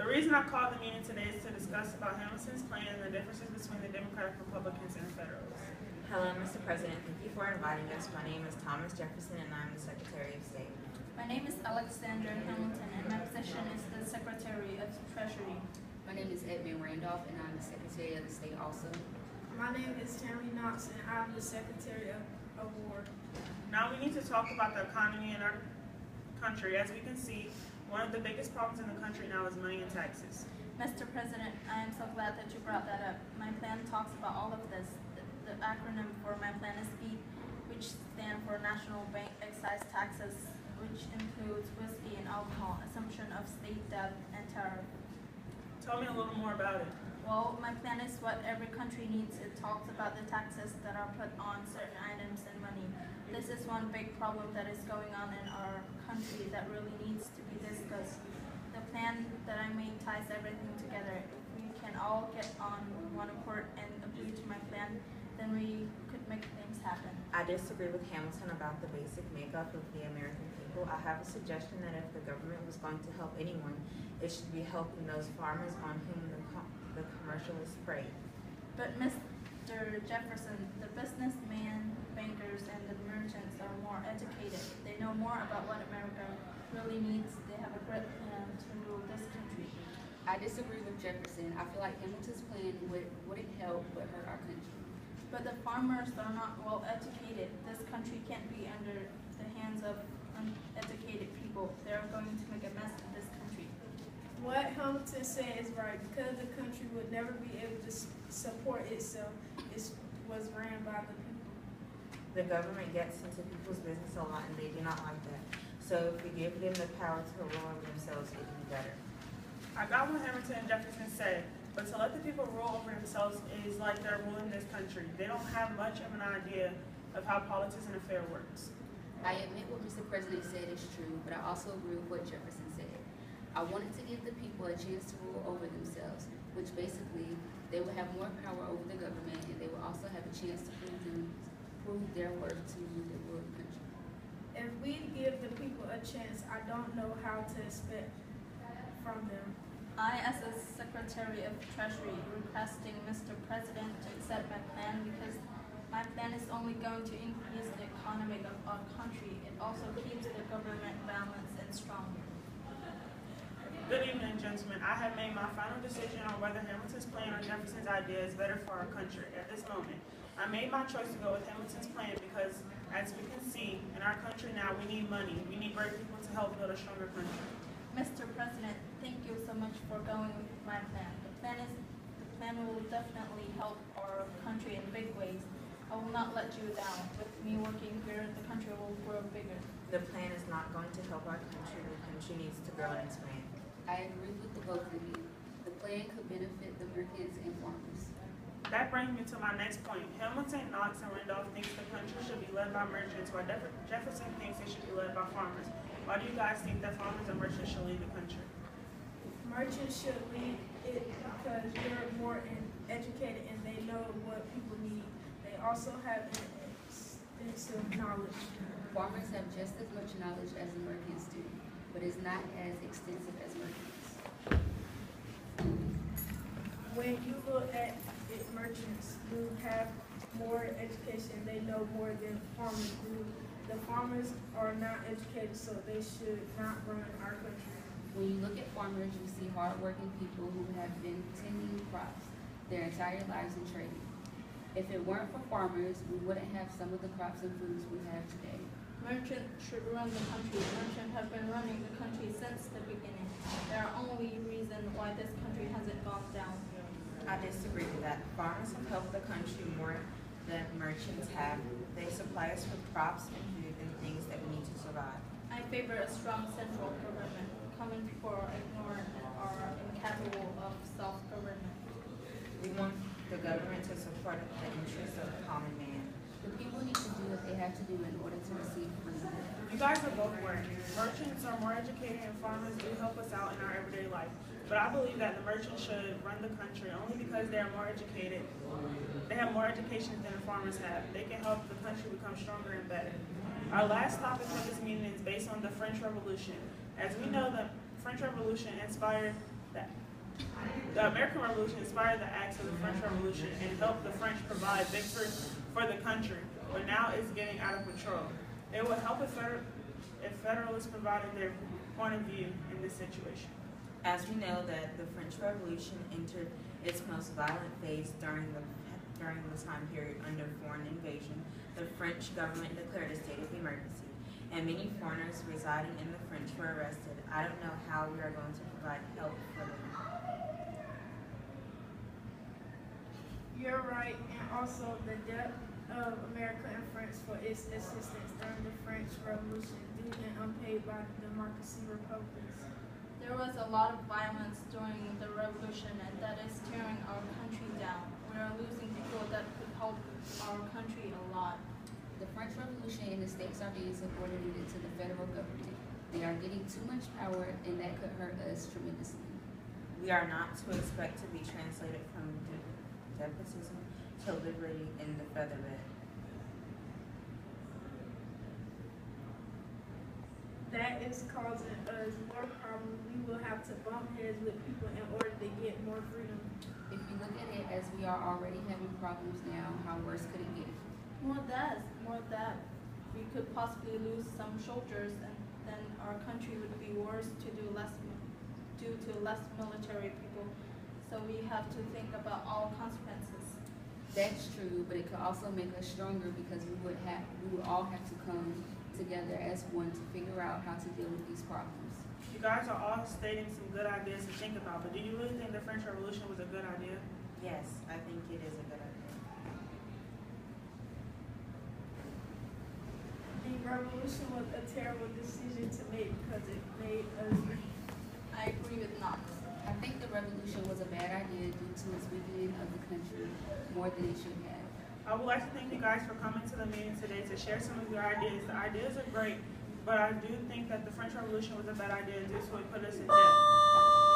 The reason I called the meeting today is to discuss about Hamilton's plan and the differences between the Democratic Republicans and Federalists. Hello, Mr. President. Thank you for inviting us. My name is Thomas Jefferson, and I'm the Secretary of State. My name is Alexandria Hamilton, and my position is the Secretary of Treasury. My name is Edmund Randolph, and I'm the Secretary of the State also. My name is Tammy Knox, and I'm the Secretary of War. Now we need to talk about the economy in our country. As we can see, one of the biggest problems in the country now is money and taxes. Mr. President, I am so glad that you brought that up. My plan talks about all of this. The acronym for my plan is BEAT, which stands for National Bank Excise Taxes, which includes whiskey and alcohol, assumption of state debt, and tariff. Tell me a little more about it. Well, my plan is what every country needs. It talks about the taxes that are put on certain items and money. This is one big problem that is going on in our country that really needs to be discussed. The plan that I made ties everything together. If we can all get on one accord and agree to my plan, then we could make things happen. I disagree with Hamilton about the basic makeup of the American people. I have a suggestion that if the government was going to help anyone, it should be helping those farmers on whom the commercialists prey. But Mr. Jefferson, the businessmen, bankers, and the merchants are more educated. They know more about what America really needs. They have a great plan to rule this country. I disagree with Jefferson. I feel like Hamilton's plan wouldn't help but hurt our country. But the farmers are not well educated. This country can't be under the hands of uneducated people. They're going to make a mess of this country. What Hamilton said is right, because the country would never be able to support itself. It was ran by the people. The government gets into people's business a lot, and they do not like that. So if we give them the power to rule over themselves, it would be better. I got what Hamilton and Jefferson said, but to let the people rule over themselves is like they're ruling this country. They don't have much of an idea of how politics and affair works. I admit what Mr. President said is true, but I also agree with what Jefferson said. I wanted to give the people a chance to rule over themselves, which basically they will have more power over the government, and they will also have a chance to prove their worth to the world country. If we give the people a chance, I don't know how to expect from them. I, as a Secretary of Treasury, requesting Mr. President to accept my plan because my plan is only going to increase the economy of our country. It also keeps the government balanced and strong. Good evening, gentlemen. I have made my final decision on whether Hamilton's plan or Jefferson's idea is better for our country at this moment. I made my choice to go with Hamilton's plan because, as we can see, in our country now, we need money. We need great people to help build a stronger country. Mr. President, thank you so much for going with my plan. The plan will definitely help our country in big ways. I will not let you down. With me working here, the country will grow bigger. The plan is not going to help our country. The country needs to grow and expand. I agree with the both of you. The plan could benefit the merchants and farmers. That brings me to my next point. Hamilton, Knox, and Randolph thinks the country should be led by merchants, while Jefferson thinks it should be led by farmers. Why do you guys think that farmers and merchants should lead the country? Merchants should lead it because they're more educated and they know what people need. They also have extensive knowledge. Farmers have just as much knowledge as the merchants do, but it's not as extensive as merchants. When you look at it, merchants do have more education. They know more than farmers do. The farmers are not educated, so they should not run our country. When you look at farmers, you see hardworking people who have been tending crops their entire lives and trading. If it weren't for farmers, we wouldn't have some of the crops and foods we have today. Merchants should run the country. Merchants have been running the country since the beginning. They are only reason why this country hasn't gone down. I disagree with that. Farmers have helped the country more than merchants have. They supply us with crops and food and things that we need to survive. I favor a strong central government, coming before ignorant or incapable of self-government. We want the government to support the interests of the common man. The people need to do what they have to do in order to receive freedom. You guys are both right. Merchants are more educated and farmers do help us out in our everyday life. But I believe that the merchants should run the country only because they are more educated. They have more education than the farmers have. They can help the country become stronger and better. Our last topic for this meeting is based on the French Revolution. As we know, the French Revolution inspired that the American Revolution inspired the acts of the French Revolution and helped the French provide victory for the country, but now it's getting out of control. It would help if Federalists provided their point of view in this situation. As we know that the French Revolution entered its most violent phase during the time period under foreign invasion, the French government declared a state of emergency, and many foreigners residing in the French were arrested. I don't know how we are going to provide help for them. You're right, and also the debt of America and France for its assistance during the French Revolution due and unpaid by the democracy republics. There was a lot of violence during the revolution, and that is tearing our country down. We are losing people that could help our country a lot. The French Revolution and the states are being subordinated to the federal government. They are getting too much power, and that could hurt us tremendously. We are not to expect to be translated from despotism to liberty in the featherbed. That is causing us more problems. We will have to bump heads with people in order to get more freedom. If you look at it as we are already having problems now, how worse could it get? More that. We could possibly lose some soldiers, and then our country would be worse due to less military people. So we have to think about all consequences. That's true, but it could also make us stronger because we would all have to come together as one to figure out how to deal with these problems. You guys are all stating some good ideas to think about, but do you really think the French Revolution was a good idea? Yes, I think it is a good idea. The revolution was a terrible decision to make because it made us weak. I agree with Knox. I think the revolution was a bad idea due to its weakening of the country more than it should have. I would like to thank you guys for coming to the meeting today to share some of your ideas. The ideas are great, but I do think that the French Revolution was a bad idea due to it put us in debt.